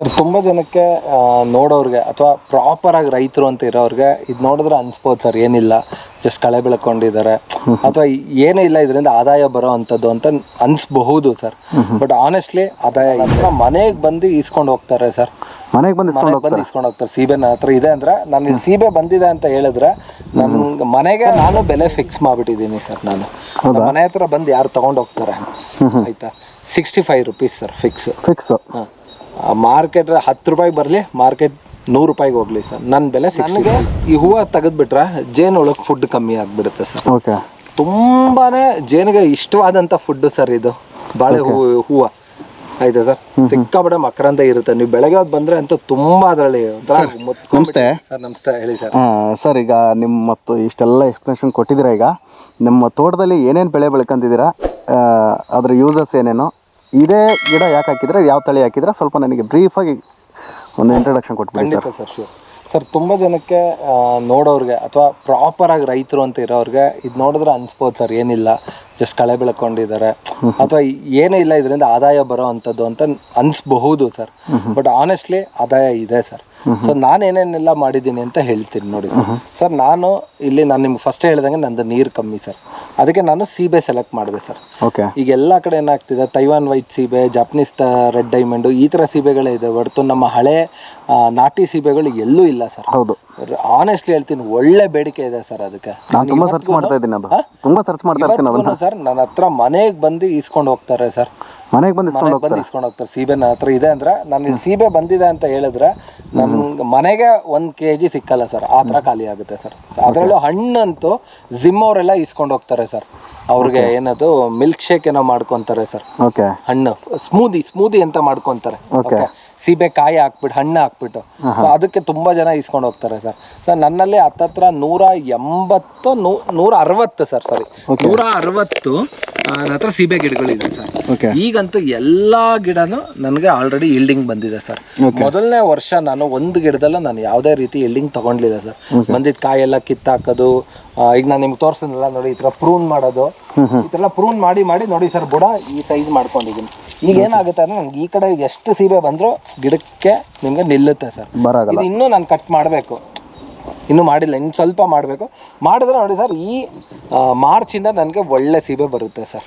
ತುಂಬ ಜನಕ್ಕೆ ನೋಡೋರಿಗೆ ಅಥವಾ ಪ್ರಾಪರಾಗಿ ರೈತರು ಅಂತ ಇರೋರಿಗೆ ಇದು ನೋಡಿದ್ರೆ ಅನ್ಸ್ಬೋದು ಸರ್ ಏನಿಲ್ಲ ಜಸ್ಟ್ ಕಳೆ ಬೆಳ್ಕೊಂಡಿದ್ದಾರೆ ಅಥವಾ ಏನೂ ಇಲ್ಲ ಇದರಿಂದ ಆದಾಯ ಬರೋ ಅಂಥದ್ದು ಅಂತ ಅನ್ಸ್ಬಹುದು ಸರ್. ಬಟ್ ಆನೆಸ್ಟ್ಲಿ ಆದಾಯ ಇಲ್ಲ. ಮನೆಗೆ ಬಂದು ಈಸ್ಕೊಂಡು ಹೋಗ್ತಾರೆ ಸರ್. ಮನೆಗೆ ಬಂದು ಇಸ್ಕೊಂಡು ಹೋಗ್ತಾರೆ. ಸೀಬೆ ನನ್ನ ಹತ್ರ ಇದೆ ಅಂದ್ರೆ ನಾನು ಇಲ್ಲಿ ಸೀಬೆ ಬಂದಿದೆ ಅಂತ ಹೇಳಿದ್ರೆ ನನ್ನ ಮನೆಗೆ ನಾನು ಬೆಲೆ ಫಿಕ್ಸ್ ಮಾಡಿಬಿಟ್ಟಿದ್ದೀನಿ ಸರ್. ನಾನು ಮನೆ ಹತ್ರ ಬಂದು ಯಾರು ತೊಗೊಂಡು ಹೋಗ್ತಾರೆ ಆಯಿತಾ. 65 ರೂಪೀಸ್ ಸರ್ ಫಿಕ್ಸ್. ಹಾಂ, ಮಾರ್ಕೆಟ್ 10 ರೂಪಾಯಿಗೆ ಬರಲಿ, ಮಾರ್ಕೆಟ್ 100 ರೂಪಾಯಿಗೆ ಹೋಗ್ಲಿ ಸರ್, ನನ್ನ ಬೆಲೆ. ನನಗೆ ಈ ಹೂವು ತೆಗೆದ್ಬಿಟ್ರೆ ಜೇನು ಒಳಗೆ ಫುಡ್ ಕಮ್ಮಿ ಆಗಿಬಿಡುತ್ತೆ ಸರ್. ಓಕೆ, ತುಂಬಾ ಜೇನಿಗೆ ಇಷ್ಟವಾದಂಥ ಫುಡ್ಡು ಸರ್ ಇದು ಬಾಳೆ ಹೂವು ಆಯ್ತಾ ಸರ್. ಸಿಕ್ಕಾಪಟ್ಟೆ ಮಕರಂದ ಇರುತ್ತೆ. ನೀವು ಬೆಳಗ್ಗೆ ಹೊತ್ತು ಬಂದರೆ ಅಂತೂ ತುಂಬ ಅದರಲ್ಲಿ. ನಮಸ್ತೆ ಸರ್. ನಮಸ್ತೆ, ಹೇಳಿ ಸರ್. ಸರ್, ಈಗ ನಿಮ್ಮ ಮತ್ತು ಇಷ್ಟೆಲ್ಲ ಎಕ್ಸ್ಪ್ಲನೇಷನ್ ಕೊಟ್ಟಿದ್ದೀರಾ. ಈಗ ನಿಮ್ಮ ತೋಟದಲ್ಲಿ ಏನೇನು ಬೆಳೆ ಬೆಳ್ಕೊಂತಿದ್ದೀರಾ, ಅದರ ಯೂಸಸ್ ಏನೇನು, ಇದೇ ಗಿಡ ಯಾಕೆ ಹಾಕಿದ್ರೆ, ಯಾವ ತಳಿ ಹಾಕಿದ್ರೆ, ಸ್ವಲ್ಪ ನನಗೆ ಬ್ರೀಫಾಗಿ ಒಂದು ಇಂಟ್ರೊಡಕ್ಷನ್ ಕೊಟ್ಬಿಡಿ ಸರ್. Sir sure sir. ತುಂಬ ಜನಕ್ಕೆ ನೋಡೋರಿಗೆ ಅಥವಾ ಪ್ರಾಪರಾಗಿ ರೈತರು ಅಂತ ಇರೋರಿಗೆ ಇದು ನೋಡಿದ್ರೆ ಅನ್ಸ್ಬೋದು ಸರ್ ಏನಿಲ್ಲ ಜಸ್ಟ್ ಕಳೆ ಬೆಳ್ಕೊಂಡಿದ್ದಾರೆ ಅಥವಾ ಏನೂ ಇಲ್ಲ ಇದರಿಂದ ಆದಾಯ ಬರೋ ಅಂಥದ್ದು ಅಂತ ಅನ್ಸ್ಬಹುದು ಸರ್. ಬಟ್ ಆನೆಸ್ಟ್ಲಿ ಆದಾಯ ಇದೆ ಸರ್. ಸೊ ನಾನು ಏನೇನೆಲ್ಲ ಮಾಡಿದ್ದೀನಿ ಅಂತ ಹೇಳ್ತೀನಿ ನೋಡಿ ಸರ್. ಸರ್, ನಾನು ನಿಮ್ಗೆ ಫಸ್ಟ್ ಹೇಳ್ದಂಗೆ ನಂದು ನೀರು ಕಮ್ಮಿ ಸರ್. ಅದಕ್ಕೆ ನಾನು ಸೀಬೆ ಸೆಲೆಕ್ಟ್ ಮಾಡಿದೆ ಸರ್. ಓಕೆ. ಈಗ ಎಲ್ಲ ಕಡೆ ಏನಾಗ್ತಿದೆ, ತೈವಾನ್ ವೈಟ್ ಸೀಬೆ, ಜಾಪನೀಸ್ ರೆಡ್ ಡೈಮಂಡು, ಈ ಥರ ಸೀಬೆಗಳೇ ಇದೆ ಹೊರತು ನಮ್ಮ ಹಳೆ ನಾಟಿ ಸೀಬೆಗಳು ಎಲ್ಲೂ ಇಲ್ಲ ಸರ್. ಹೌದು, ಆನೆಸ್ಟ್ಲಿ ಹೇಳ್ತೀನಿ, ಒಳ್ಳೆ ಬೇಡಿಕೆ ಇದೆ ಸರ್. ಅದಕ್ಕೆ ನಾನು ತುಂಬ ಸರ್ಚ್ ಮಾಡ್ತಾ ಇದ್ದೀನಿ, ತುಂಬ ಸರ್ಚ್ ಮಾಡ್ತಾ ಇರ್ತೀನಿ ಅದನ್ನ ಸರ್. ನನ್ನ ಹತ್ರ ಮನೆಗೆ ಬಂದು ಈಸ್ಕೊಂಡು ಹೋಗ್ತಾರೆ ಸರ್. ಮನೆಗೆ ಬಂದು ಇಸ್ಕೊಂಡು ಹೋಗ್ತಾರೆ. ಸೀಬೆ ನನ್ನ ಹತ್ರ ಇದೆ ಅಂದ್ರೆ ನಾನು ಇಲ್ಲಿ ಸೀಬೆ ಬಂದಿದೆ ಅಂತ ಹೇಳಿದ್ರೆ ನನ್ನ ಮನೆಗೆ 1 kg ಸಿಕ್ಕಲ್ಲ ಸರ್. ಆ ಥರ ಖಾಲಿ ಆಗುತ್ತೆ ಸರ್. ಅದರಲ್ಲೂ ಹಣ್ಣಂತೂ ಜಿಮ್ ಅವರೆಲ್ಲ ಇಸ್ಕೊಂಡು ಹೋಗ್ತಾರೆ ಸರ್. ಅವ್ರಿಗೆ ಏನದು ಮಿಲ್ಕ್ ಶೇಕ್ ಏನೋ ಮಾಡ್ಕೊತಾರೆ ಸರ್. ಓಕೆ. ಹಣ್ಣು ಸ್ಮೂದಿ ಅಂತ ಮಾಡ್ಕೊತಾರೆ. ಓಕೆ. ಸೀಬೆ ಕಾಯಿ ಹಾಕ್ಬಿಟ್ಟು, ಹಣ್ಣು ಹಾಕ್ಬಿಟ್ಟು, ಸೊ ಅದಕ್ಕೆ ತುಂಬ ಜನ ಇಸ್ಕೊಂಡು ಹೋಗ್ತಾರೆ ಸರ್. ಸರ್, ನನ್ನಲ್ಲಿ ಹತ್ತತ್ರ 180 160 ಸರ್, ಸಾರಿ 160 ನನ್ನ ಹತ್ರ ಸೀಬೆ ಗಿಡಗಳಿದೆ ಸರ್. ಈಗಂತೂ ಎಲ್ಲ ಗಿಡನೂ ನನಗೆ ಆಲ್ರೆಡಿ ಈಲ್ಡಿಂಗ್ ಬಂದಿದೆ ಸರ್. ಮೊದಲನೇ ವರ್ಷ ನಾನು ಒಂದು ಗಿಡದಲ್ಲ ನಾನು ಯಾವುದೇ ರೀತಿ ಈಲ್ಡಿಂಗ್ ತಗೊಂಡ್ಲಿದೆ ಸರ್. ಬಂದಿದ್ದ ಕಾಯೆಲ್ಲ ಕಿತ್ತಾಕೋದು, ಈಗ ನಾನು ನಿಮ್ಗೆ ತೋರಿಸಿದ್ನಲ್ಲ ನೋಡಿ, ಈ ಥರ ಪ್ರೂನ್ ಮಾಡೋದು, ಈ ಥರ ಪ್ರೂನ್ ಮಾಡಿ ನೋಡಿ ಸರ್, ಬುಡ ಈ ಸೈಜ್ ಮಾಡ್ಕೊಂಡಿದ್ದೀನಿ. ಈಗ ಏನಾಗುತ್ತೆ ಅಂದ್ರೆ ನನಗೆ ಈ ಕಡೆ ಎಷ್ಟು ಸೀಬೆ ಬಂದರೂ ಗಿಡಕ್ಕೆ ನಿಮಗೆ ನಿಲ್ಲುತ್ತೆ ಸರ್. ಇದು ಇನ್ನೂ ನಾನು ಕಟ್ ಮಾಡಬೇಕು, ಇನ್ನೂ ಮಾಡಿಲ್ಲ, ಇನ್ನು ಸ್ವಲ್ಪ ಮಾಡಬೇಕು. ಮಾಡಿದ್ರೆ ನೋಡಿ ಸರ್, ಈ ಮಾರ್ಚಿಂದ ನನಗೆ ಒಳ್ಳೆ ಸೀಬೆ ಬರುತ್ತೆ ಸರ್.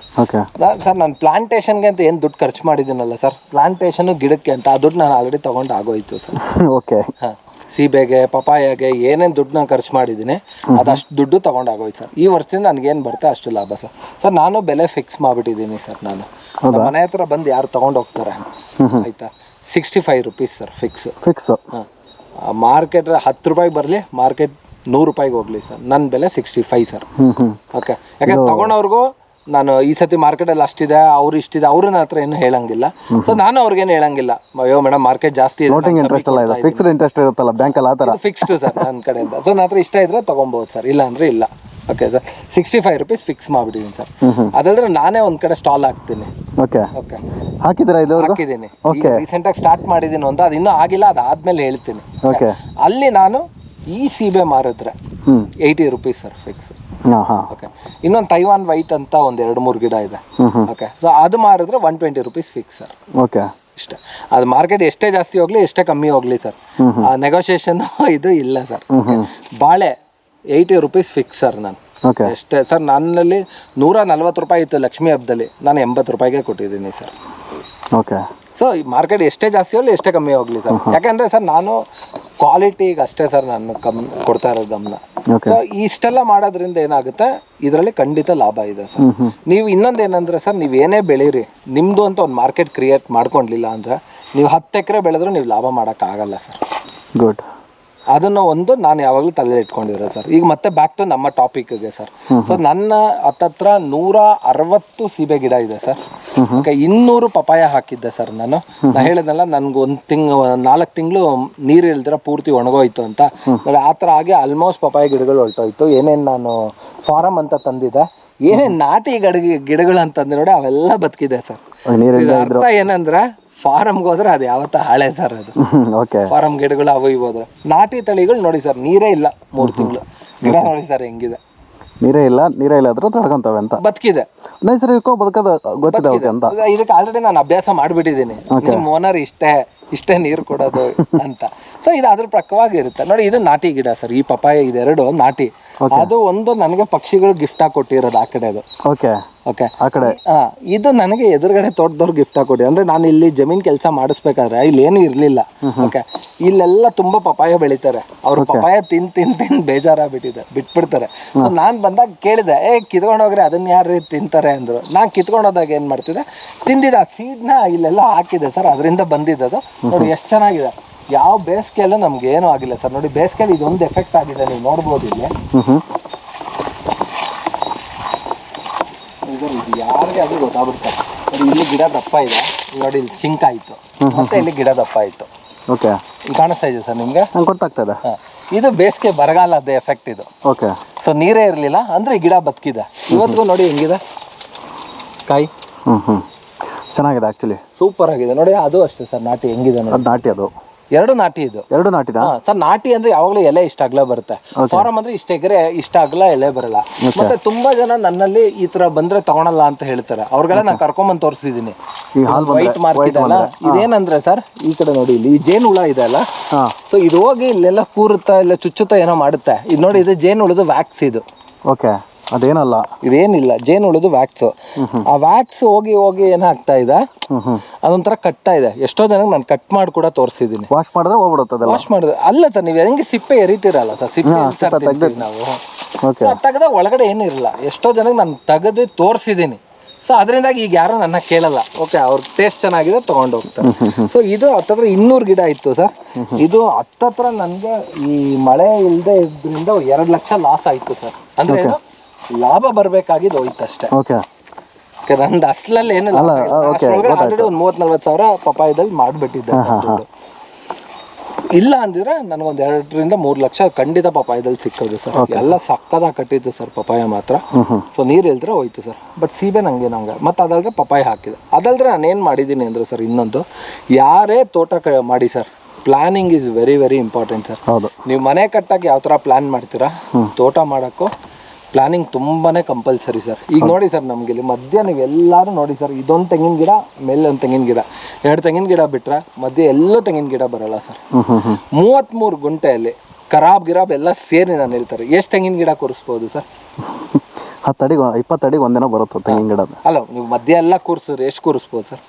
ಸರ್, ನಾನು ಪ್ಲಾಂಟೇಶನ್ಗೆ ಅಂತ ಏನು ದುಡ್ಡು ಖರ್ಚು ಮಾಡಿದ್ದೀನಲ್ಲ ಸರ್, ಪ್ಲಾಂಟೇಶನ್ ಗಿಡಕ್ಕೆ ಅಂತ ಆ ದುಡ್ಡು ನಾನು ಆಲ್ರೆಡಿ ತೊಗೊಂಡು ಆಗೋಯ್ತು ಸರ್. ಓಕೆ. ಹಾಂ, ಸೀಬೆಗೆ, ಪಪಾಯಾಗೆ ಏನೇನು ದುಡ್ಡು ನಾನು ಖರ್ಚು ಮಾಡಿದ್ದೀನಿ ಅದಷ್ಟು ದುಡ್ಡು ತೊಗೊಂಡಾಗೋಯ್ತು ಸರ್. ಈ ವರ್ಷದಿಂದ ನನಗೇನು ಬರುತ್ತೆ ಅಷ್ಟು ಲಾಭ ಸರ್. ಸರ್, ನಾನು ಬೆಲೆ ಫಿಕ್ಸ್ ಮಾಡಿಬಿಟ್ಟಿದ್ದೀನಿ ಸರ್. ನಾನು ಮನೆ ಹತ್ರ ಬಂದು ಯಾರು ತೊಗೊಂಡು ಹೋಗ್ತಾರೆ ಆಯಿತಾ, 65 ರೂಪೀಸ್ ಸರ್ ಫಿಕ್ಸ್. ಹಾಂ, ಮಾರ್ಕೆಟ್ 10 ರೂಪಾಯಿಗೆ ಬರಲಿ, ಮಾರ್ಕೆಟ್ 100 ರೂಪಾಯಿಗೆ ಹೋಗ್ಲಿ ಸರ್, ನನ್ನ ಬೆಲೆ 65 ಸರ್. ಓಕೆ. ಯಾಕಂದ್ರೆ ತಗೊಂಡವ್ರಿಗೂ ನಾನು ಈ ಸತಿ ಮಾರ್ಕೆಟಲ್ಲಿ ಅಷ್ಟಿದೆ, ಅವ್ರು ಇಷ್ಟಿದೆ, ಅವರು ನನ್ನ ಹತ್ರ ಏನು ಹೇಳಂಗಿಲ್ಲ. ಸೊ ನಾನು ಅವ್ರಿಗೇನು ಹೇಳಂಗಿಲ್ಲ, ಅಯ್ಯೋ ಮೇಡಮ್ ಮಾರ್ಕೆಟ್ ಜಾಸ್ತಿ ಇದೆ, ಫಿಕ್ಸ್ಡ್ ಇಂಟ್ರೆಸ್ಟ್ ಇರುತ್ತಲ್ಲ ಬ್ಯಾಂಕಲ್ಲಿ, ಆ ಥರ ಫಿಕ್ಸ್ಡ್ ಸರ್ ನನ್ನ ಕಡೆಯಿಂದ. ಸೊ ನನ್ನ ಹತ್ರ ಇಷ್ಟ ಇದ್ರೆ ತೊಗೊಬೋದು ಸರ್, ಇಲ್ಲ ಅಂದರೆ ಇಲ್ಲ. ಓಕೆ ಸರ್, 65 ರೂಪೀಸ್ ಫಿಕ್ಸ್ ಮಾಡಿಬಿಟ್ಟಿದ್ದೀನಿ ಸರ್. ಅದಾದ್ರೆ ನಾನೇ ಒಂದು ಕಡೆ ಸ್ಟಾಲ್ ಹಾಕ್ತೀನಿ. ಓಕೆ. ಓಕೆ, ಹಾಕಿದ್ದೀರಾ? ಇದು ಹಾಕಿದ್ದೀನಿ, ರೀಸೆಂಟಾಗಿ ಸ್ಟಾರ್ಟ್ ಮಾಡಿದ್ದೀನಿ ಅಂತ. ಅದು ಇನ್ನೂ ಆಗಿಲ್ಲ, ಅದಾದ್ಮೇಲೆ ಹೇಳ್ತೀನಿ. ಓಕೆ. ಅಲ್ಲಿ ನಾನು ಈ ಸೀಬೆ ಮಾರಿದ್ರೆ 80 ರೂಪೀಸ್ ಸರ್ ಫಿಕ್ಸ್. ಓಕೆ. ಇನ್ನೊಂದು ತೈವಾನ್ ವೈಟ್ ಅಂತ ಒಂದು 2-3 ಗಿಡ ಇದೆ. ಓಕೆ. ಸೊ ಅದು ಮಾರಿದ್ರೆ 120 ರೂಪೀಸ್ ಫಿಕ್ಸ್ ಸರ್. ಓಕೆ. ಇಷ್ಟೇ. ಅದು ಮಾರ್ಕೆಟ್ ಎಷ್ಟೇ ಜಾಸ್ತಿ ಹೋಗ್ಲಿ, ಎಷ್ಟೇ ಕಮ್ಮಿ ಹೋಗ್ಲಿ ಸರ್, ಆ ನೆಗೋಷಿಯೇಷನ್ ಇದು ಇಲ್ಲ ಸರ್. ಬಾಳೆ 80 ರೂಪೀಸ್ ಫಿಕ್ಸ್ ಸರ್. ನಾನು ಎಷ್ಟೇ ಸರ್, ನನ್ನಲ್ಲಿ 140 ರೂಪಾಯಿ ಇತ್ತು ಲಕ್ಷ್ಮೀ ಹಬ್ಬದಲ್ಲಿ, ನಾನು 80 ರೂಪಾಯಿಗೆ ಕೊಟ್ಟಿದ್ದೀನಿ ಸರ್. ಓಕೆ. ಸೊ ಈ ಮಾರ್ಕೆಟ್ ಎಷ್ಟೇ ಜಾಸ್ತಿ ಹೋಗಲಿ, ಎಷ್ಟೇ ಕಮ್ಮಿ ಹೋಗಲಿ ಸರ್. ಯಾಕಂದರೆ ಸರ್, ನಾನು ಕ್ವಾಲಿಟಿಗೆ ಅಷ್ಟೇ ಸರ್ ನಾನು ಕೊಡ್ತಾ ಇರೋದು ಗಮನ. ಸೊ ಇಷ್ಟೆಲ್ಲ ಮಾಡೋದ್ರಿಂದ ಏನಾಗುತ್ತೆ, ಇದರಲ್ಲಿ ಖಂಡಿತ ಲಾಭ ಇದೆ ಸರ್. ನೀವು ಇನ್ನೊಂದು ಏನಂದರೆ ಸರ್, ನೀವು ಏನೇ ಬೆಳೀರಿ, ನಿಮ್ಮದು ಅಂತ ಒಂದು ಮಾರ್ಕೆಟ್ ಕ್ರಿಯೇಟ್ ಮಾಡ್ಕೊಂಡಿಲ್ಲ ಅಂದರೆ ನೀವು 10 ಎಕರೆ ಬೆಳೆದ್ರೂ ನೀವು ಲಾಭ ಮಾಡೋಕ್ಕಾಗಲ್ಲ ಸರ್. ಗುಡ್. ಅದನ್ನು ಒಂದು ನಾನು ಯಾವಾಗಲೂ ತಲೆ ಇಟ್ಕೊಂಡಿರೋದು ಸರ್. ಈಗ ಮತ್ತೆ ಬ್ಯಾಕ್ ಟು ನಮ್ಮ ಟಾಪಿಕ್ಗೆ ಸರ್. ಸೊ ನನ್ನ ಹತ್ತತ್ರ 160 ಸೀಬೆ ಗಿಡ ಇದೆ ಸರ್. ಓಕೆ. 200 ಪಪಾಯ ಹಾಕಿದ್ದೆ ಸರ್. ನಾನು ಹೇಳಿದ್ನಲ್ಲ, ನನಗೆ 4 ತಿಂಗಳು ನೀರು ಇಲ್ದಿರ ಪೂರ್ತಿ ಒಣಗೋಯ್ತು ಅಂತ. ಆ ಥರ ಆಗಿ ಆಲ್ಮೋಸ್ಟ್ ಪಪಾಯ ಗಿಡಗಳು ಹೊರಟೋಯ್ತು. ಏನೇನು ನಾನು ಫಾರಮ್ ಅಂತ ತಂದಿದ್ದೆ, ಏನೇನು ನಾಟಿ ಗಿಡಗಳು ಅಂತಂದ್ರೆ ನೋಡಿ, ಅವೆಲ್ಲ ಬದುಕಿದೆ ಸರ್. ಅರ್ಥ ಏನಂದ್ರೆ, ಫಾರಮ್ಗೆ ಹೋದ್ರೆ ಅದು ಯಾವತ್ತ ಹಾಳೆ ಸರ್. ಅದು ಫಾರಮ್ ಗಿಡಗಳು ಅವು ಇವು. ನಾಟಿ ತಳಿಗಳು ನೋಡಿ ಸರ್, ನೀರೇ ಇಲ್ಲ 3 ತಿಂಗಳು. ಗಿಡ ನೋಡಿ ಸರ್ ಹೆಂಗಿದೆ, ನೀರೇ ಇಲ್ಲ ಆದ್ರೂ ತಡ್ಕೊಂತವೆ ಅಂತ ಬದುಕಿದೆ. ನೈಸರ್ಗಿಕ ಬದುಕದ ಗೊತ್ತಿದೆ ಅಂತ. ಇದಕ್ಕೆ ಆಲ್ರೆಡಿ ನಾನು ಅಭ್ಯಾಸ ಮಾಡಿಬಿಟ್ಟಿದ್ದೀನಿ. ನಿಮ್ಮ ಓನರ್ ಇಷ್ಟೇ, ಇಷ್ಟೇ ನೀರು ಕೊಡೋದು ಅಂತ. ಸೊ ಇದು ಅದ್ರ ಪ್ರಕವಾಗಿರುತ್ತೆ ನೋಡಿ. ಇದು ನಾಟಿ ಗಿಡ ಸರ್, ಈ ಪಪಾಯ ಇದೆರಡು ನಾಟಿ. ಅದು ಒಂದು ನನಗೆ ಪಕ್ಷಿಗಳು ಗಿಫ್ಟ್ ಆಗಿ ಕೊಟ್ಟಿರೋದು ಆ ಕಡೆ. ಅದು ಓಕೆ ಓಕೆ ಆ ಕಡೆ. ಇದು ನನಗೆ ಎದುರುಗಡೆ ತೋಟದವ್ರು ಗಿಫ್ಟ್ ಆಗಿ ಕೊಟ್ಟಿದ್ರು. ಅಂದ್ರೆ ನಾನು ಇಲ್ಲಿ ಜಮೀನ್ ಕೆಲಸ ಮಾಡಿಸ್ಬೇಕಾದ್ರೆ ಇಲ್ಲಿ ಏನು ಇರ್ಲಿಲ್ಲ. ಓಕೆ, ಇಲ್ಲೆಲ್ಲ ತುಂಬಾ ಪಪಾಯ ಬೆಳಿತಾರೆ. ಅವ್ರು ಪಪಾಯ ತಿನ್ ಬೇಜಾರಾಗ್ಬಿಟ್ಟಿದೆ, ಬಿಟ್ಬಿಡ್ತಾರೆ. ಸೊ ನಾನ್ ಬಂದಾಗ ಕೇಳಿದೆ, ಕಿತ್ಕೊಂಡೋಗ್ರೆ ಅದನ್ನ ಯಾರು ತಿಂತಾರೆ ಅಂದ್ರು. ನಾನ್ ಕಿತ್ಕೊಂಡೋದಾಗ ಏನ್ ಮಾಡ್ತಿದ್ದೆ, ತಿಂದಿದ್ದ ಸೀಡ್ನ ಇಲ್ಲೆಲ್ಲ ಹಾಕಿದೆ ಸರ್, ಅದರಿಂದ ಬಂದಿದ್ದದು. ನೋಡಿ ಎಷ್ಟು ಚೆನ್ನಾಗಿದೆ. ಯಾವ ಬೇಸಿಗೆಯಲ್ಲೂ ನಮ್ಗೆ ಏನೂ ಆಗಿಲ್ಲ ಸರ್. ನೋಡಿ ಬೇಸಿಗೆಯಲ್ಲಿ ಇದೊಂದು ಎಫೆಕ್ಟ್ ಆಗಿದೆ, ನೀವು ನೋಡ್ಬೋದು ಇಲ್ಲಿ. ಇದು ಯಾರಿಗೆ ಅದು ಗೊತ್ತಾಗ್ಬಿಡ್ತಾರೆ. ನೋಡಿ ಇಲ್ಲಿ ಗಿಡ ದಪ್ಪ ಇದೆ, ನೋಡಿ ಇಲ್ಲಿ ಶಿಂಕ್ ಆಯ್ತು, ಮತ್ತೆ ಇಲ್ಲಿ ಗಿಡ ದಪ್ಪ ಆಯ್ತು. ಓಕೆ, ಕಾಣಿಸ್ತಾ ಇದೆ ಸರ್ ನಿಮ್ಗೆ? ಗೊತ್ತಾಗ್ತದೆ. ಇದು ಬೇಸಿಗೆ ಬರಗಾಲದ ಎಫೆಕ್ಟ್ ಇದು. ಓಕೆ, ಸೊ ನೀರೇ ಇರಲಿಲ್ಲ ಅಂದ್ರೆ ಈ ಗಿಡ ಬದುಕಿದೆ. ಇವತ್ತಿಗೂ ನೋಡಿ ಹೆಂಗಿದೆ ಕಾಯಿ. ಚೆನ್ನಾಗಿದೆ ಆಕ್ಚುಲಿ, ಸೂಪರ್ ಆಗಿದೆ ನೋಡಿ. ಅದು ಅಷ್ಟೇ ಸರ್, ನಾಟಿ ಹೆಂಗಿದೆ ನೋಡಿ. ನಾಟಿ, ಅದು ಎರಡು ನಾಟಿ. ಇದು ಎರಡು ನಾಟಿನ ಸರ್. ನಾಟಿ ಅಂದ್ರೆ ಯಾವಾಗಲೂ ಎಲೆ ಇಷ್ಟ ಅಗಲ ಬರುತ್ತೆ. ಫಾರಂ ಅಂದ್ರೆ ಇಷ್ಟ ಎಕರೆ ಇಷ್ಟ ಅಗಲ ಎಲೆ ಬರಲ್ಲ. ಮತ್ತೆ ತುಂಬಾ ಜನ ನನ್ನಲ್ಲಿ ಈ ತರ ಬಂದ್ರೆ ತಗೊಳಲ್ಲ ಅಂತ ಹೇಳ್ತಾರೆ. ಅವ್ರಿಗೆಲ್ಲ ನಾನು ಕರ್ಕೊಂಬಂದು ತೋರಿಸಿದೀನಿ. ವೈಟ್ ಮಾರ್ಕೆಟ್ ಅಲ್ಲ ಇದೇನಂದ್ರೆ ಸರ್, ಈ ಕಡೆ ನೋಡಿ ಇಲ್ಲಿ ಜೇನು ಹುಳ ಇದೆ ಅಲ್ಲ. ಸೊ ಇದು ಹೋಗಿ ಇಲ್ಲೆಲ್ಲ ಕೂರುತ್ತಾ ಇಲ್ಲ ಚುಚ್ಚುತ್ತಾ ಏನೋ ಮಾಡುತ್ತೆ. ಇದು ನೋಡಿ, ಇದು ಜೇನು ಹುಳದ ವ್ಯಾಕ್ಸ್ ಇದು. ಓಕೆ, ಅದೇನಲ್ಲ, ಇದೇನಿಲ್ಲ, ಜೇನು ಹುಳದು ವ್ಯಾಕ್ಸ್. ಆ ವ್ಯಾಕ್ಸ್ ಹೋಗಿ ಹೋಗಿ ಏನಾಗ್ತಾ ಇದೆ, ಅದೊಂಥರ ಕಟ್ತಾ ಇದೆ. ಎಷ್ಟೋ ಜನಕ್ಕೆ ನಾನು ಕಟ್ ಮಾಡಿ ಕೂಡ ತೋರಿಸಿದ್ದೀನಿ. ವಾಶ್ ಮಾಡಿದ್ರೆ ಹೋಗ್ಬಿಡುತ್ತದೆ. ವಾಶ್ ಮಾಡಿದ್ರೆ ಅಲ್ಲ ಸರ್, ನೀವು ಹೆಂಗೆ ಸಿಪ್ಪೆ ಎರಿತೀರಲ್ಲ ಸರ್, ಸಿಪ್ಪೆ ನಾವು ತೆಗೆದಾಗ ಒಳಗಡೆ ಏನು ಇರಲ್ಲ. ಎಷ್ಟೋ ಜನಕ್ಕೆ ನಾನು ತೆಗೆದು ತೋರಿಸಿದ್ದೀನಿ. ಸೊ ಅದರಿಂದಾಗಿ ಈಗ ಯಾರು ನನ್ನ ಕೇಳಲ್ಲ. ಓಕೆ, ಅವ್ರ ಟೇಸ್ಟ್ ಚೆನ್ನಾಗಿದೆ ತಗೊಂಡು ಹೋಗ್ತಾರೆ. ಸೊ ಇದು ಹತ್ತತ್ರ 200 ಗಿಡ ಇತ್ತು ಸರ್. ಇದು ಹತ್ತತ್ರ ನನಗೆ ಈ ಮಳೆ ಇಲ್ಲದೆ ಇದ್ರಿಂದ 2 ಲಕ್ಷ ಲಾಸ್ ಆಯ್ತು ಸರ್. ಅಂದ್ರೆ ಏನು, ಲಾಭ ಬರ್ಬೇಕಾಗಿದ್ದು ಹೋಯ್ತು ಅಷ್ಟೇ. ನಂದು ಅಸ್ಲಲ್ಲಿ ಏನು ಆಲ್ರೆಡಿ ಒಂದು 30-40 ಸಾವಿರ ಪಪಾಯದಲ್ಲಿ ಮಾಡ್ಬಿಟ್ಟಿದ್ದೆ. ಇಲ್ಲ ಅಂದಿದ್ರೆ ನನಗೊಂದು 2-3 ಲಕ್ಷ ಖಂಡಿತ ಪಪಾಯದಲ್ಲಿ ಸಿಕ್ಕೋದು ಸರ್. ಎಲ್ಲ ಸಕ್ಕದಾಗ ಕಟ್ಟಿತ್ತು ಸರ್ ಪಪಾಯ ಮಾತ್ರ. ಸೊ ನೀರು ಇಲ್ದ್ರೆ ಹೋಯ್ತು ಸರ್. ಬಟ್ ಸೀಬೆ ನಂಗೆ ಮತ್ತೆ ಅದಲ್ದ್ರೆ ಪಪಾಯ ಹಾಕಿದೆ. ಅದಲ್ದ್ರೆ ನಾನೇನು ಮಾಡಿದ್ದೀನಿ ಅಂದ್ರೆ ಸರ್, ಇನ್ನೊಂದು, ಯಾರೇ ತೋಟ ಮಾಡಿ sir, planning is very very important sir. ನೀವು ಮನೆ ಕಟ್ಟಕ್ಕೆ ಯಾವ ಥರ ಪ್ಲಾನ್ ಮಾಡ್ತೀರಾ, ತೋಟ ಮಾಡೋಕ್ಕೂ ಪ್ಲಾನಿಂಗ್ ತುಂಬಾನೇ ಕಂಪಲ್ಸರಿ ಸರ್. ಈಗ ನೋಡಿ ಸರ್, ನಮ್ಗೆ ಇಲ್ಲಿ ಮಧ್ಯ ನೀವೆಲ್ಲರೂ ನೋಡಿ ಸರ್, ಇದೊಂದು ತೆಂಗಿನ ಗಿಡ, ಮೇಲೆ ಒಂದು ತೆಂಗಿನ ಗಿಡ, 2 ತೆಂಗಿನ ಗಿಡ ಬಿಟ್ರೆ ಮಧ್ಯೆ ಎಲ್ಲೂ ತೆಂಗಿನ ಗಿಡ ಬರಲ್ಲ ಸರ್. 33 ಗುಂಟೆಯಲ್ಲಿ ಗಿರಾಬ್ ಎಲ್ಲ ಸೇರಿ ನಾನು ಹೇಳ್ತಾರೆ, ಎಷ್ಟು ತೆಂಗಿನ ಗಿಡ ಕೂರಿಸ್ಬೋದು ಸರ್? 10 ಅಡಿ 20 ಅಡಿಗೆ ಒಂದಿನ ಬರುತ್ತೆ ತೆಂಗಿನ ಗಿಡ. ಅಲ್ಲ, ನೀವು ಮಧ್ಯ ಎಲ್ಲ ಕೂರಿಸಿದ್ರೆ ಎಷ್ಟು ಕೂರಿಸ್ಬೋದು ಸರ್?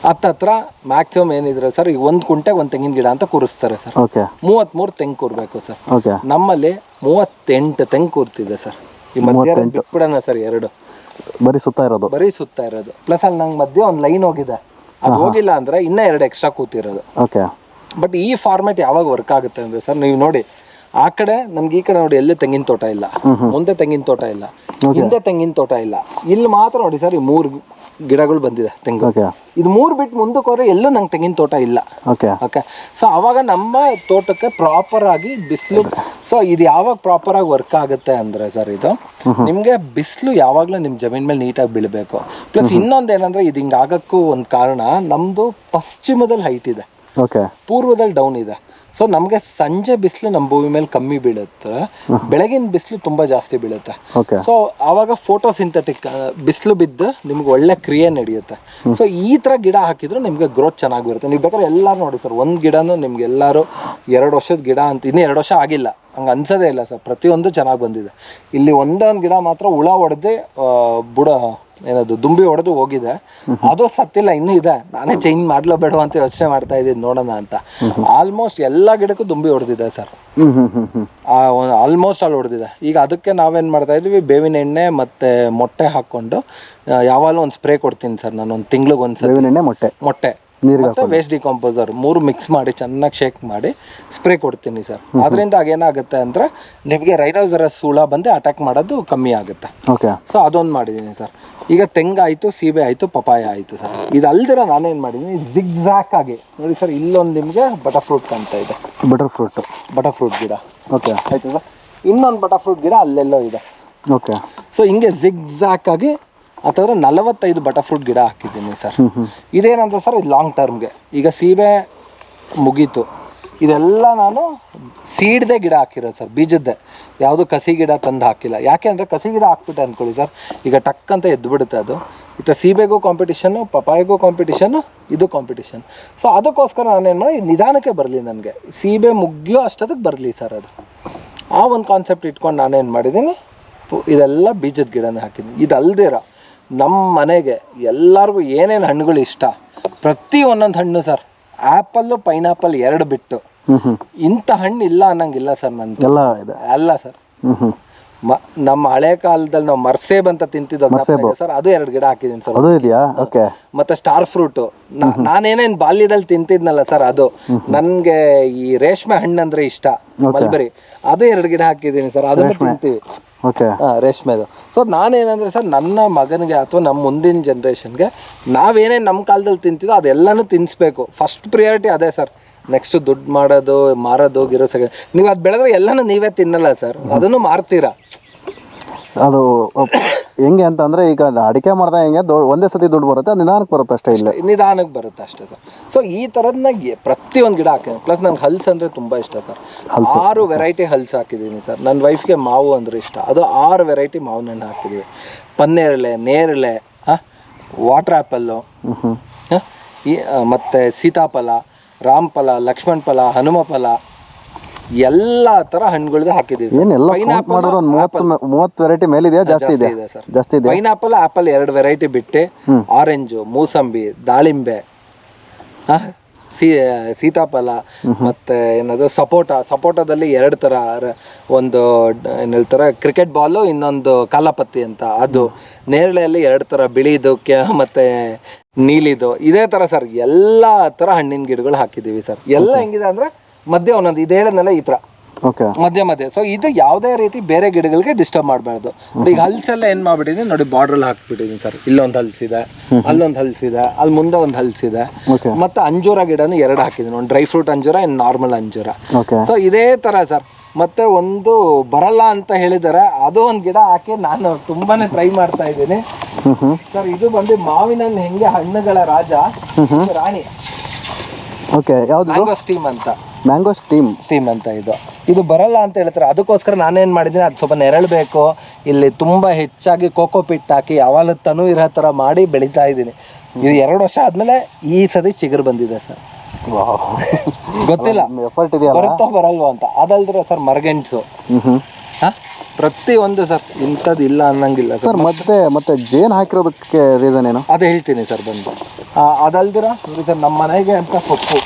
ಹತ್ತತ್ರ ಮ್ಯಾಕ್ಸಿಮಮ್ ಏನಿದ್ರೆ ಸರ್, ಈಗ 1 ಗುಂಟೆಗೆ 1 ತೆಂಗಿನ ಗಿಡ ಅಂತ ಕೂರಿಸ್ತಾರೆ ಸರ್. 33 ತೆಂಗು ಕೂರ್ಬೇಕು ಸರ್. ನಮ್ಮಲ್ಲಿ 38 ತೆಂಗು ಕೂರ್ತಿದೆ ಸರ್. ಈ ಮಧ್ಯ ಬಿಟ್ಬಿಡೋಣ ಸರ್, 2 ಬರೀ ಸುತ್ತ ಇರೋದು. ಪ್ಲಸ್ ಅಲ್ಲಿ ನಂಗೆ ಮಧ್ಯೆ ಒಂದು ಲೈನ್ ಹೋಗಿದೆ, ಅದು ಹೋಗಿಲ್ಲ ಅಂದ್ರೆ ಇನ್ನ 2 ಎಕ್ಸ್ಟ್ರಾ ಕೂತಿರೋದು. ಬಟ್ ಈ ಫಾರ್ಮೆಟ್ ಯಾವಾಗ ವರ್ಕ್ ಆಗುತ್ತೆ ಅಂದ್ರೆ ಸರ್, ನೀವು ನೋಡಿ ಆ ಕಡೆ ನಮ್ಗೆ ಈ ಕಡೆ ನೋಡಿ ಎಲ್ಲೂ ತೆಂಗಿನ ತೋಟ ಇಲ್ಲ, ಮುಂದೆ ತೆಂಗಿನ ತೋಟ ಇಲ್ಲ, ಹಿಂದೆ ತೆಂಗಿನ ತೋಟ ಇಲ್ಲ. ಇಲ್ಲಿ ಮಾತ್ರ ನೋಡಿ ಸರ್, ಈ 3 ಗಿಡಗಳು ಬಂದಿದೆ ತೆಂಗು. ಇದು 3 ಬಿಟ್ಟು ಮುಂದಕ್ಕೆ ಹೋದ್ರೆ ಎಲ್ಲೂ ನಂಗೆ ತೆಂಗಿನ ತೋಟ ಇಲ್ಲ. ಓಕೆ, ಸೊ ಅವಾಗ ನಮ್ಮ ತೋಟಕ್ಕೆ ಪ್ರಾಪರ್ ಆಗಿ ಬಿಸಿಲು. ಸೊ ಇದು ಯಾವಾಗ ಪ್ರಾಪರ್ ಆಗಿ ವರ್ಕ್ ಆಗುತ್ತೆ ಅಂದ್ರೆ ಸರ್, ಇದು ನಿಮ್ಗೆ ಬಿಸಿಲು ಯಾವಾಗ್ಲೂ ನಿಮ್ ಜಮೀನ್ ಮೇಲೆ ನೀಟಾಗಿ ಬೀಳಬೇಕು. ಪ್ಲಸ್ ಇನ್ನೊಂದು ಏನಂದ್ರೆ, ಇದು ಹಿಂಗ ಆಗಕ್ಕೂ ಒಂದು ಕಾರಣ, ನಮ್ದು ಪಶ್ಚಿಮದಲ್ಲಿ ಹೈಟ್ ಇದೆ, ಪೂರ್ವದಲ್ಲಿ ಡೌನ್ ಇದೆ. ಸೊ ನಮಗೆ ಸಂಜೆ ಬಿಸಿಲು ನಮ್ಮ ಭೂಮಿ ಮೇಲೆ ಕಮ್ಮಿ ಬೀಳುತ್ತೆ, ಬೆಳಗಿನ ಬಿಸಿಲು ತುಂಬಾ ಜಾಸ್ತಿ ಬೀಳುತ್ತೆ. ಸೊ ಆವಾಗ ಫೋಟೋಸಿಂಥೆಟಿಕ್ ಬಿಸಿಲು ಬಿದ್ದು ನಿಮ್ಗೆ ಒಳ್ಳೆ ಕ್ರಿಯೆ ನಡೆಯುತ್ತೆ. ಸೊ ಈ ತರ ಗಿಡ ಹಾಕಿದ್ರು ನಿಮ್ಗೆ ಗ್ರೋತ್ ಚೆನ್ನಾಗಿ ಬರುತ್ತೆ. ನೀವು ಬೇಕಾದ್ರೆ ಎಲ್ಲಾರು ನೋಡಿ ಸರ್, 1 ಗಿಡನೂ ನಿಮ್ಗೆ ಎಲ್ಲಾರು 2 ವರ್ಷದ ಗಿಡ ಅಂತ, ಇನ್ನೂ 2 ವರ್ಷ ಆಗಿಲ್ಲ ಹಂಗೆ ಅನ್ಸೋದೇ ಇಲ್ಲ ಸರ್. ಪ್ರತಿಯೊಂದು ಚೆನ್ನಾಗಿ ಬಂದಿದೆ. ಇಲ್ಲಿ ಒಂದೊಂದು ಗಿಡ ಮಾತ್ರ ಹುಳ ಹೊಡೆದೇ ಏನದು ದುಂಬಿ ಹೊಡೆದು ಹೋಗಿದೆ, ಅದು ಸತ್ತಿಲ್ಲ, ಇನ್ನೂ ಇದೆ. ನಾನೇ ಚೇಂಜ್ ಮಾಡ್ಲೋ ಬೇಡ ಅಂತ ಯೋಚನೆ ಮಾಡ್ತಾ ಇದ್ದೀನಿ, ನೋಡೋಣ ಅಂತ. ಆಲ್ಮೋಸ್ಟ್ ಎಲ್ಲ ಗಿಡಕ್ಕೂ ದುಂಬಿ ಹೊಡೆದಿದೆ ಸರ್, ಆಲ್ಮೋಸ್ಟ್ ಅಲ್ಲಿ ಹೊಡೆದಿದೆ. ಈಗ ಅದಕ್ಕೆ ನಾವೇನು ಮಾಡ್ತಾ ಇದ್ವಿ, ಬೇವಿನ ಎಣ್ಣೆ ಮತ್ತೆ ಮೊಟ್ಟೆ ಹಾಕ್ಕೊಂಡು ಯಾವಾಗಲೂ ಒಂದು ಸ್ಪ್ರೇ ಕೊಡ್ತೀನಿ ಸರ್ ನಾನು, 1 ತಿಂಗ್ಳಿಗೆ ಒಂದ್ಸಲ. ಮೊಟ್ಟೆ ಮತ್ತೆ ವೇಸ್ಟ್ ಡಿಕಾಂಪೋಸರ್ 3 ಮಿಕ್ಸ್ ಮಾಡಿ ಚೆನ್ನಾಗಿ ಶೇಕ್ ಮಾಡಿ ಸ್ಪ್ರೇ ಕೊಡ್ತೀನಿ ಸರ್. ಅದರಿಂದ ಏನಾಗುತ್ತೆ ಅಂದ್ರೆ ನಿಮಗೆ ರೈನೋಸರಸ್ ಹುಳ ಬಂದು ಅಟ್ಯಾಕ್ ಮಾಡೋದು ಕಮ್ಮಿ ಆಗುತ್ತೆ. ಸೊ ಅದೊಂದು ಮಾಡಿದ್ದೀನಿ ಸರ್. ಈಗ ತೆಂಗಾಯ್ತು, ಸೀಬೆ ಆಯ್ತು, ಪಪಾಯ ಆಯ್ತು ಸರ್. ಇದು ಅಲ್ದಿರ ನಾನೇನು ಮಾಡಿದ್ದೀನಿ, ಜಿಗ್ಜಾಕ್ ಆಗಿ ನೋಡಿ ಸರ್, ಇಲ್ಲೊಂದು ನಿಮಗೆ ಬಟರ್ಫ್ರೂಟ್ ಕಾಣ್ತಾ ಇದೆ, ಬಟರ್ಫ್ರೂಟ್ ಗಿಡ. ಆಯ್ತು ಸರ್, ಇನ್ನೊಂದು ಬಟರ್ಫ್ರೂಟ್ ಗಿಡ ಅಲ್ಲೆಲ್ಲೋ ಇದೆ. ಸೊ ಹಿಂಗೆ ಜಿಗ್ಜಾಕ್ ಆಗಿ ಅಥವಾ 45 ಬಟರ್ಫ್ರೂಟ್ ಗಿಡ ಹಾಕಿದ್ದೀನಿ ಸರ್. ಇದೇನಂದ್ರೆ ಸರ್, ಇದು ಲಾಂಗ್ ಟರ್ಮ್ಗೆ. ಈಗ ಸೀಬೆ ಮುಗೀತು, ಇದೆಲ್ಲ ನಾನು ಸೀಡ್ದೆ ಗಿಡ ಹಾಕಿರೋದು ಸರ್, ಬೀಜದ್ದೆ. ಯಾವುದು ಕಸಿ ಗಿಡ ತಂದು ಹಾಕಿಲ್ಲ. ಯಾಕೆ ಅಂದರೆ ಕಸಿ ಗಿಡ ಹಾಕ್ಬಿಟ್ಟೆ ಅಂದ್ಕೊಳ್ಳಿ ಸರ್, ಈಗ ಟಕ್ ಅಂತ ಎದ್ದು ಬಿಡುತ್ತೆ ಅದು. ಇತ್ತ ಸೀಬೆಗೂ ಕಾಂಪಿಟಿಷನ್ನು, ಪಪಾಯಿಗೂ ಕಾಂಪಿಟಿಷನ್ನು, ಇದು ಕಾಂಪಿಟಿಷನ್. ಸೊ ಅದಕ್ಕೋಸ್ಕರ ನಾನೇನು ಮಾಡಿ ನಿಧಾನಕ್ಕೆ ಬರಲಿ, ನನಗೆ ಸೀಬೆ ಮುಗಿಯೋ ಅಷ್ಟೊತ್ತಿಗೆ ಬರಲಿ ಸರ್ ಅದು. ಆ ಒಂದು ಕಾನ್ಸೆಪ್ಟ್ ಇಟ್ಕೊಂಡು ನಾನೇನು ಮಾಡಿದ್ದೀನಿ, ಇದೆಲ್ಲ ಬೀಜದ ಗಿಡನೇ ಹಾಕಿದ್ದೀನಿ. ಇದು ಅಲ್ದಿರ ನಮ್ಮ ಮನೆಗೆ ಎಲ್ಲರಿಗೂ ಏನೇನು ಹಣ್ಣುಗಳು ಇಷ್ಟ, ಪ್ರತಿ ಒಂದೊಂದು ಹಣ್ಣು ಸರ್, ಆ್ಯಪಲ್ಲು ಪೈನಾಪಲ್ 2 ಬಿಟ್ಟು ಇಂಥ ಹಣ್ಣು ಇಲ್ಲ ಅನ್ನಂಗಿಲ್ಲ ಸರ್ ನನಗೆ. ಎಲ್ಲ ಸರ್ ನಮ್ಮ ಹಳೆ ಕಾಲದಲ್ಲಿ ನಾವು ಮರ್ಸೇಬ್ ಅಂತ ತಿಂತಿದ್ದೋ ಸರ್, ಅದು 2 ಗಿಡ ಹಾಕಿದ್ದೀನಿ ಸರ್. ಅದು ಇದೆಯಾ? ಓಕೆ. ಮತ್ತೆ ಸ್ಟಾರ್ ಫ್ರೂಟು ನಾನೇನೇನು ಬಾಲ್ಯದಲ್ಲಿ ತಿಂತಿದ್ನಲ್ಲ ಸರ್, ಅದು ನನಗೆ ಈ ರೇಷ್ಮೆ ಹಣ್ಣು ಅಂದ್ರೆ ಇಷ್ಟ, ಮಲ್ಬರಿ, ಅದು 2 ಗಿಡ ಹಾಕಿದ್ದೀನಿ ಸರ್, ಅದನ್ನು ತಿಂತೀವಿ. ರೇಷ್ಮೆದು. ಸೊ ನಾನೇನಂದ್ರೆ ಸರ್, ನನ್ನ ಮಗನಿಗೆ ಅಥವಾ ನಮ್ಮ ಮುಂದಿನ ಜನ್ರೇಷನ್ಗೆ ನಾವೇನೇನು ನಮ್ಮ ಕಾಲದಲ್ಲಿ ತಿಂತಿದ್ದೋ ಅದೆಲ್ಲನೂ ತಿನ್ನಿಸ್ಬೇಕು. ಫಸ್ಟ್ ಪ್ರಿಯಾರಿಟಿ ಅದೇ ಸರ್. ನೆಕ್ಸ್ಟ್ ದುಡ್ಡು ಮಾಡೋದು, ಮಾರೋದು, ಗಿರೋ ಸೆಕೆಂಡ್. ನೀವು ಅದು ಬೆಳೆದ್ರೆ ಎಲ್ಲನೂ ನೀವೇ ತಿನ್ನಲ್ಲ ಸರ್, ಅದನ್ನು ಮಾರ್ತೀರಾ. ಅದು ಹೆಂಗೆ ಅಂತ ಅಂದ್ರೆ, ಈಗ ಅಡಿಕೆ ಮಾಡ್ದ ಹೆಂಗೆ ಒಂದೇ ಸತಿ ದುಡ್ಡು ಬರುತ್ತೆ, ಅದು ನಿಧಾನಕ್ಕೆ ಬರುತ್ತೆ ಅಷ್ಟೇ. ಇಲ್ಲ ನಿಧಾನಕ್ಕೆ ಬರುತ್ತೆ ಅಷ್ಟೇ ಸರ್. ಸೊ ಈ ಥರದ್ನ ಪ್ರತಿಯೊಂದು ಗಿಡ ಹಾಕಿದ್ದೀನಿ. ಪ್ಲಸ್ ನಂಗೆ ಹಲ್ಸ್ ಅಂದರೆ ತುಂಬ ಇಷ್ಟ ಸರ್. 6 ವೆರೈಟಿ ಹಲ್ಸ್ ಹಾಕಿದ್ದೀನಿ ಸರ್. ನನ್ನ ವೈಫ್ಗೆ ಮಾವು ಅಂದರೆ ಇಷ್ಟ, ಅದು 6 ವೆರೈಟಿ ಮಾವಿನ ಹಣ್ಣು ಹಾಕಿದ್ದೀವಿ. ಪನ್ನೇರಳೆ, ನೇರಳೆ, ವಾಟರ್ ಆ್ಯಪಲ್ಲು, ಮತ್ತು ಸೀತಾಫಲ, ರಾಮಫಲ, ಲಕ್ಷ್ಮಣ ಫಲ, ಹನುಮ ಫಲ, ಎಲ್ಲ ತರ ಹಣ್ಣುಗಳದ್ದು ಹಾಕಿದೀವಿ. ಪೈನಾಪಲ್ 30 ವೆರೈಟಿ ಮೇಲೆ ಇದೆಯಾ? ಜಾಸ್ತಿ ಇದೆ ಸರ್, ಜಾಸ್ತಿ ಇದೆ. ಪೈನಾಪಲ್, ಆಪಲ್ 2 ವೆರೈಟಿ ಬಿಟ್ಟು ಆರೆಂಜು, ಮೂಸಂಬಿ, ದಾಳಿಂಬೆ, ಸೀತಾಫಲ, ಮತ್ತೆ ಏನದು ಸಪೋಟದಲ್ಲಿ 2 ತರ, ಒಂದು ಏನು ಹೇಳ್ತಾರೆ ಕ್ರಿಕೆಟ್ ಬಾಲು, ಇನ್ನೊಂದು ಕಾಲಪತ್ತಿ ಅಂತ ಅದು. ನೇರಳೆಯಲ್ಲಿ 2 ತರ, ಬಿಳಿದು ಮತ್ತೆ ನೀಲಿದು. ಇದೇ ತರ ಸರ್ ಎಲ್ಲ ತರ ಹಣ್ಣಿನ ಗಿಡಗಳು ಹಾಕಿದೀವಿ ಸರ್. ಎಲ್ಲ ಹೆಂಗಿದೆ ಅಂದ್ರೆ ಮಧ್ಯೆ ಒಂದೊಂದು, ಇದು ಹೇಳದ್ನಲ್ಲ ಈ ತರ ಮಧ್ಯೆ. ಸೊ ಇದು ಯಾವುದೇ ರೀತಿ ಬೇರೆ ಗಿಡಗಳಿಗೆ ಡಿಸ್ಟರ್ಬ್ ಮಾಡಬಾರ್ದು. ಈಗ ಹಲ್ಸ್ ಎಲ್ಲ ಏನ್ ಮಾಡ್ಬಿಟ್ಟಿದೀನಿ ನೋಡಿ, ಬಾರ್ಡ್ರಲ್ಲಿ ಹಾಕ್ಬಿಟ್ಟಿದೀನಿ ಸರ್. ಇಲ್ಲೊಂದು ಹಲ್ಸ್ ಇದೆ, ಅಲ್ಲೊಂದು ಹಲ್ಸ್ ಇದೆ, ಅಲ್ಲಿ ಮುಂದೆ ಒಂದು ಹಲ್ಸ್ ಇದೆ. ಮತ್ತೆ ಅಂಜೂರ ಗಿಡನು 2 ಹಾಕಿದೀನಿ, ಒಂದು ಡ್ರೈ ಫ್ರೂಟ್ ಅಂಜೂರ, ಇನ್ನು ನಾರ್ಮಲ್ ಅಂಜೂರ. ಸೊ ಇದೇ ತರ ಸರ್. ಮತ್ತೆ ಒಂದು ಬರಲ್ಲ ಅಂತ ಹೇಳಿದಾರೆ, ಅದು ಒಂದು ಗಿಡ ಹಾಕಿ ನಾನು ತುಂಬಾನೇ ಟ್ರೈ ಮಾಡ್ತಾ ಇದ್ದೀನಿ ಸರ್. ಇದು ಬಂದು ಮಾವಿನ ಹೆಂಗೆ ಹಣ್ಣುಗಳ ರಾಜ, ರಾಣಿ. ಮ್ಯಾಂಗೋ ಸ್ಟೀಮ್ ಅಂತ. ಮ್ಯಾಂಗೋ ಸ್ಟೀಮ್ ಅಂತ ಇದು ಬರಲ್ಲ ಅಂತ ಹೇಳ್ತಾರೆ. ಅದಕ್ಕೋಸ್ಕರ ನಾನೇನು ಮಾಡಿದ್ದೀನಿ, ಅದು ಸ್ವಲ್ಪ ನೆರಳಬೇಕು, ಇಲ್ಲಿ ತುಂಬ ಹೆಚ್ಚಾಗಿ ಕೋಕೋ ಪಿಟ್ ಹಾಕಿ ಯಾವತ್ತೂ ಇರೋ ಥರ ಮಾಡಿ ಬೆಳೀತಾ ಇದ್ದೀನಿ. ಇದು 2 ವರ್ಷ ಆದಮೇಲೆ ಈ ಸತಿ ಚಿಗುರು ಬಂದಿದೆ ಸರ್. ಗೊತ್ತಿಲ್ಲ ಬರುತ್ತಾ ಬರಲ್ವ ಅಂತ. ಅದಲ್ದ್ರೆ ಸರ್ ಮರಗೆಣಸು, ಪ್ರತಿಯೊಂದು ಸರ್, ಇಂಥದ್ದು ಇಲ್ಲ ಅನ್ನಂಗಿಲ್ಲ ಸರ್. ಮತ್ತೆ ಜೇನು ಹಾಕಿರೋದಕ್ಕೆ ರೀಸನ್ ಏನು ಅದು ಹೇಳ್ತೀನಿ ಸರ್ ಬಂದು. ಅದಲ್ದಿರ ಸರ್, ನಮ್ಮ ಮನೆಗೆ ಅಂತ ಸೊಪ್ಪು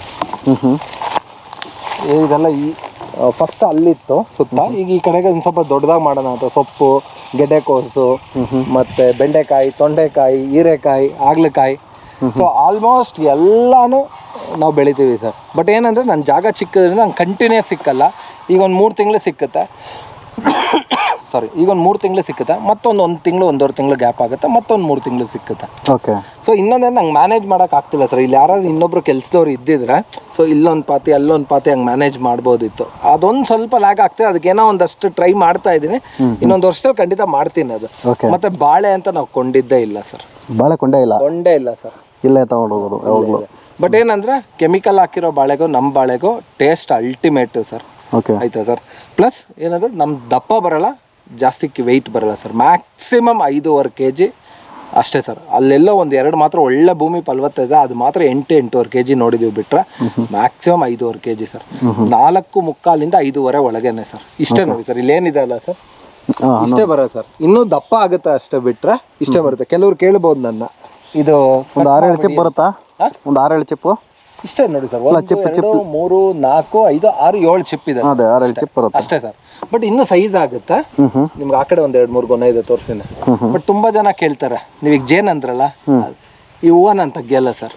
ಇದೆಲ್ಲ ಈ ಫಸ್ಟ್ ಅಲ್ಲಿತ್ತು ಸುತ್ತ, ಈಗ ಈ ಕಡೆಗೆ ಒಂದು ಸ್ವಲ್ಪ ದೊಡ್ಡದಾಗಿ ಮಾಡೋಣ ಅಂತ. ಸೊಪ್ಪು, ಗೆಡ್ಡೆಕೋಸು, ಮತ್ತೆ ಬೆಂಡೆಕಾಯಿ, ತೊಂಡೆಕಾಯಿ, ಹೀರೆಕಾಯಿ, ಹಾಗಲಕಾಯಿ. ಸೊ ಆಲ್ಮೋಸ್ಟ್ ಎಲ್ಲಾನು ನಾವು ಬೆಳಿತೀವಿ ಸರ್. ಬಟ್ ಏನಂದರೆ ನನ್ನ ಜಾಗ ಚಿಕ್ಕದ್ರಿಂದ ನಂಗೆ ಕಂಟಿನ್ಯೂಸ್ ಸಿಕ್ಕಲ್ಲ. ಈಗ ಒಂದು 3 ತಿಂಗಳು ಸಿಕ್ಕುತ್ತೆ, ಈಗ ಒಂದು 3 ತಿಂಗಳು ಸಿಕ್ಕುತ್ತೆ, ಮತ್ತೊಂದು 1 ತಿಂಗಳು 1.5 ತಿಂಗಳು ಗ್ಯಾಪ್ ಆಗುತ್ತೆ, ಮತ್ತೊಂದು 3 ತಿಂಗಳು ಸಿಕ್ಕುತ್ತೆ. ಓಕೆ. ಸೊ ಇನ್ನೊಂದೇನು ನಂಗೆ ಮ್ಯಾನೇಜ್ ಮಾಡೋಕೆ ಆಗ್ತಿಲ್ಲ ಸರ್. ಇಲ್ಲಿ ಯಾರಾದ್ರೂ ಇನ್ನೊಬ್ರು ಕೆಲಸದವ್ರು ಇದ್ದಿದ್ರೆ, ಸೊ ಇಲ್ಲೊಂದು ಪಾತಿ ಅಲ್ಲೊಂದು ಪಾತಿ ಹಂಗೆ ಮ್ಯಾನೇಜ್ ಮಾಡ್ಬೋದಿತ್ತು. ಅದೊಂದು ಸ್ವಲ್ಪ ಲ್ಯಾಗ್ ಆಗ್ತದೆ. ಅದಕ್ಕೇನೋ ಒಂದಷ್ಟು ಟ್ರೈ ಮಾಡ್ತಾ ಇದ್ದೀನಿ. ಇನ್ನೊಂದು ವರ್ಷದಲ್ಲಿ ಖಂಡಿತ ಮಾಡ್ತೀನಿ ಅದು. ಮತ್ತೆ ಬಾಳೆ ಅಂತ ನಾವು ಕೊಂಡಿದ್ದೇ ಇಲ್ಲ ಸರ್. ಬಾಳೆ ಕೊಂಡೇ ಇಲ್ಲ ಸರ್. ಇಲ್ಲೇ ತಗೊಂಡು ಹೋಗೋದು. ಬಟ್ ಏನಂದ್ರೆ ಕೆಮಿಕಲ್ ಹಾಕಿರೋ ಬಾಳೆಗೂ ನಮ್ಮ ಬಾಳೆಗೂ ಟೇಸ್ಟ್ ಅಲ್ಟಿಮೇಟ್ ಸರ್. ಆಯ್ತಾ ಸರ್. ಪ್ಲಸ್ ಏನಂದ್ರೆ ನಮ್ಮ ದಪ್ಪ ಬರಲ್ಲ, ಜಾಸ್ತಿ ವೆಯ್ಟ್ ಬರಲ್ಲ ಸರ್. ಮ್ಯಾಕ್ಸಿಮಮ್ 5.5 kg ಅಷ್ಟೇ ಸರ್. ಅಲ್ಲೆಲ್ಲ 1-2 ಮಾತ್ರ ಒಳ್ಳೆ ಭೂಮಿ ಫಲವತ್ತ ಇದೆ, ಅದು ಮಾತ್ರ 8-8.5 kg ನೋಡಿದೀವಿ. ಬಿಟ್ರೆ ಮ್ಯಾಕ್ಸಿಮಮ್ 5.5 kg ಸರ್. 4.25 5.5 ಒಳಗೇನೆ ಸರ್. ಇಷ್ಟೇ ನೋಡಿ ಸರ್. ಇಲ್ಲೇನಿದೆ ಅಲ್ಲ ಸರ್, ಇಷ್ಟೇ ಬರೋದು ಸರ್. ಇನ್ನೂ ದಪ್ಪ ಆಗುತ್ತೆ ಅಷ್ಟೇ, ಬಿಟ್ರೆ ಇಷ್ಟೇ ಬರುತ್ತೆ. ಕೆಲವ್ರು ಕೇಳ್ಬೋದು ನನ್ನ, ಇದು ಒಂದು 6-7 ಚಿಪ್ ಬರುತ್ತಾ? ಒಂದು 6-7 ಚಿಪ್ಪು ಇಷ್ಟೇ ನೋಡಿ ಸರ್. 1 2 3 4 5 6 7 ಚಿಪ್ ಇದೆ ಅಷ್ಟೇ ಸರ್. ಬಟ್ ಇನ್ನು ಸೈಜ್ ಆಗುತ್ತೆ ನಿಮ್ಗೆ. ಆ ಕಡೆ 1 2 3 ಗೊನೆ ಇದೆ ತೋರಿಸ್ತೀನಿ. ಬಟ್ ತುಂಬಾ ಜನ ಕೇಳ್ತಾರೆ, ನೀವೀಗ ಜೇನ್ ಅಂದ್ರಲ್ಲ, ಈ ಹೂವ ನಾನು ತೆಗಿಯಲ್ಲ ಸರ್.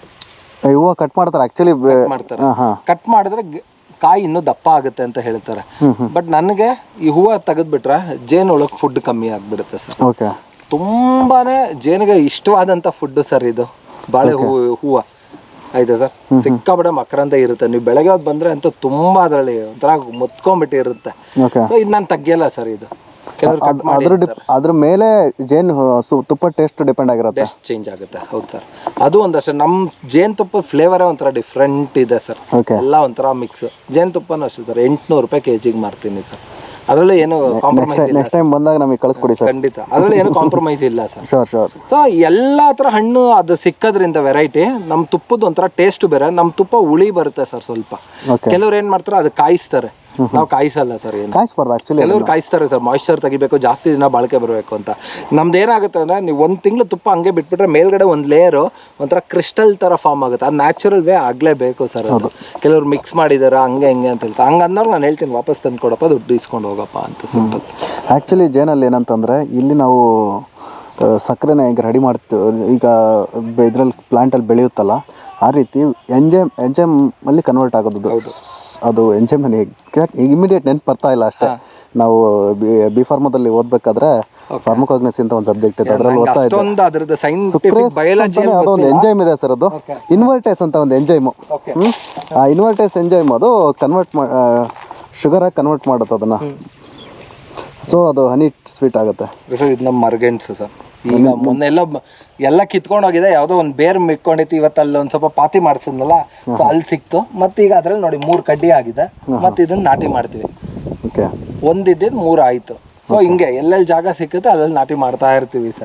ಹೂವು ಕಟ್ ಮಾಡ್ತಾರೆ ಆಕ್ಚುಲಿ, ಕಟ್ ಮಾಡಿದ್ರೆ ಕಾಯಿ ಇನ್ನೂ ದಪ್ಪ ಆಗುತ್ತೆ ಅಂತ ಹೇಳ್ತಾರೆ. ಬಟ್ ನನಗೆ ಈ ಹೂವು ತೆಗೆದ್ಬಿಟ್ರೆ ಜೇನ್ ಒಳಗೆ ಫುಡ್ ಕಮ್ಮಿ ಆಗ್ಬಿಡುತ್ತೆ ಸರ್. ತುಂಬಾನೇ ಜೇನಿಗೆ ಇಷ್ಟವಾದಂತ ಫುಡ್ ಸರ್ ಇದು ಬಾಳೆ ಹೂವು. ಆಯ್ತಾ ಸರ್. ಸಿಕ್ಕಾಬಡೆ ಮಕರಂದ ಇರುತ್ತೆ. ನೀವು ಬೆಳಗ್ಗೆ ಹೊತ್ತು ಬಂದ್ರೆ ಅಂತೂ ತುಂಬಾ ಅದರಲ್ಲಿ ಒಂಥರ ಮುತ್ಕೊಂಡ್ಬಿಟ್ಟಿರುತ್ತೆ. ಸೊ ಇದು ನಾನು ತೆಗಿಯಲ್ಲ ಸರ್. ಇದು ಅದ್ರ ಮೇಲೆ ಜೇನು ತುಪ್ಪ ಟೇಸ್ಟ್ ಡಿಪೆಂಡ್ ಆಗಿರುತ್ತೆ, ಟೇಸ್ಟ್ ಚೇಂಜ್ ಆಗುತ್ತೆ. ಹೌದು ಸರ್. ಅದು ಒಂದಷ್ಟೇ. ನಮ್ಮ ಜೇನುತುಪ್ಪ ಫ್ಲೇವರೇ ಒಂಥರ ಡಿಫ್ರೆಂಟ್ ಇದೆ ಸರ್. ಎಲ್ಲ ಒಂಥರ ಮಿಕ್ಸ್. ಜೇನುತುಪ್ಪನೂ ಅಷ್ಟೇ ಸರ್. 800 ರೂಪಾಯಿ kg ಮಾರ್ತೀನಿ ಸರ್. ಅದ್ರಲ್ಲಿ ಏನು ಕಾಂಪ್ರಮೈಸ್ ಇಲ್ಲ ನೆಕ್ಸ್ಟ್ ಟೈಮ್ ಬಂದಾಗ ನಮಗೆ ಕಳಿಸ್ಕೊಡಿ ಸರ್. ಖಂಡಿತ, ಅದ್ರಲ್ಲಿ ಏನು ಕಾಂಪ್ರಮೈಸ್ ಇಲ್ಲ ಸರ್. ಶೋರ್. ಸೊ ಎಲ್ಲಾ ತರ ಹಣ್ಣು ಅದು ಸಿಕ್ಕದ್ರಿಂದ ವೆರೈಟಿ. ನಮ್ ತುಪ್ಪದ ಒಂಥರ ಟೇಸ್ಟ್ ಬೇರೆ, ನಮ್ ತುಪ್ಪ ಹುಳಿ ಬರುತ್ತೆ ಸರ್ ಸ್ವಲ್ಪ. ಕೆಲವ್ರು ಏನ್ ಮಾಡ್ತಾರೆ ಅದು ಕಾಯಿಸ್ತಾರೆ, ನಾವು ಕಾಯಿಸಲ್ಲ ಸರ್. ಏನು ಕಾಯಿಸ್ಬಾರ್ದು ಆಕ್ಚುಲಿ, ಕೆಲವ್ರು ಕಾಯಿಸ್ತಾರೆ ಸರ್, ಮಾಯಿಶ್ಚರ್ ತೆಗಿಬೇಕು, ಜಾಸ್ತಿ ದಿನ ಬಾಳಿಕೆ ಬರಬೇಕು ಅಂತ. ನಮ್ದು ಏನಾಗುತ್ತೆ ಅಂದ್ರೆ ನೀವು 1 ತಿಂಗಳು ತುಪ್ಪ ಹಂಗೆ ಬಿಟ್ಬಿಟ್ರೆ ಮೇಲ್ಗಡೆ ಒಂದು ಲೇಯರು ಒಂಥರ ಕ್ರಿಸ್ಟಲ್ ತರ ಫಾರ್ಮ್ ಆಗುತ್ತೆ. ಅದು ನ್ಯಾಚುರಲ್ ವೇ ಆಗ್ಲೇಬೇಕು ಸರ್. ಅದು ಕೆಲವ್ರು ಮಿಕ್ಸ್ ಮಾಡಿದಾರ ಹಂಗೆ ಅಂತ ಹೇಳ್ತಾರೆ. ಹಂಗ ಅಂದವ್ರು ನಾನು ಹೇಳ್ತೀನಿ ವಾಪಸ್ ತಂದು ಕೊಡಪ್ಪ, ದುಡ್ಡು ಇಸ್ಕೊಂಡು ಹೋಗಪ್ಪ ಅಂತ ಸಿಂಪಲ್. ಆ್ಯಕ್ಚುಲಿ ಜೇನಲ್ಲಿ ಏನಂತಂದರೆ ಇಲ್ಲಿ ನಾವು ಸಕ್ಕರೆನ ಈಗ ರೆಡಿ ಮಾಡ್ತೀವಿ, ಈಗ ಇದರಲ್ಲಿ ಪ್ಲಾಂಟಲ್ಲಿ ಬೆಳೆಯುತ್ತಲ್ಲ ಆ ರೀತಿ ಎಂಜೈಮಲ್ಲಿ ಕನ್ವರ್ಟ್ ಆಗೋದು. ಅದು ಎಂಜೈಮ್ ನನಗೆ ಇಮಿಡಿಯೇಟ್ ನೆನಪು ಬರ್ತಾ ಇಲ್ಲ ಅಷ್ಟೇ. ನಾವು ಬಿ ಫಾರ್ಮದಲ್ಲಿ ಓದಬೇಕಾದ್ರೆ ಫಾರ್ಮಕೋಗ್ನಸಿ ಅಂತ ಒಂದು ಸಬ್ಜೆಕ್ಟ್ ಇದೆ, ಅದರಲ್ಲಿ ಓದ್ತಾ ಇದ್ದೆ. ಅದೊಂದು ಎಂಜೈಮ್ ಇದೆ ಸರ್, ಅದು ಇನ್ವರ್ಟೇಸ್ ಅಂತ ಒಂದು ಎಂಜೈಮು. ಆ ಇನ್ವರ್ಟೇಸ್ ಎಂಜೈಮ್ ಅದು ಶುಗರಾಗಿ ಕನ್ವರ್ಟ್ ಮಾಡುತ್ತೆ ಅದನ್ನು. ಸೊ ಅದು ಹನಿ ಸ್ವೀಟ್ ಆಗುತ್ತೆ. ಇದು ನಮ್ಮ ಮರ್ಗೆಂಟ್ಸ್ ಸರ್. ಈಗ ಮೊನ್ನೆ ಎಲ್ಲ ಕಿತ್ಕೊಂಡು ಹೋಗಿದೆ, ಯಾವುದೋ ಒಂದು ಬೇರ್ ಮಿಕ್ಕೊಂಡಿತ್ತು. ಇವತ್ತು ಅಲ್ಲಿ ಒಂದು ಸ್ವಲ್ಪ ಪಾತಿ ಮಾಡಿಸಿದ್ನಲ್ಲ, ಸೊ ಅಲ್ಲಿ ಸಿಕ್ತು. ಮತ್ತೆ ಈಗ ಅದ್ರಲ್ಲಿ ನೋಡಿ 3 ಕಡ್ಡಿ ಆಗಿದೆ. ಮತ್ತೆ ಇದನ್ನ ನಾಟಿ ಮಾಡ್ತೀವಿ. ಒಂದಿದ್ದು 3 ಆಯ್ತು. ಸೊ ಹಿಂಗೆ ಎಲ್ಲೆಲ್ಲಿ ಜಾಗ ಸಿಕ್ಕುತ್ತೆ ಅದ್ರಲ್ಲಿ ನಾಟಿ ಮಾಡ್ತಾ ಇರ್ತೀವಿ ಸರ್.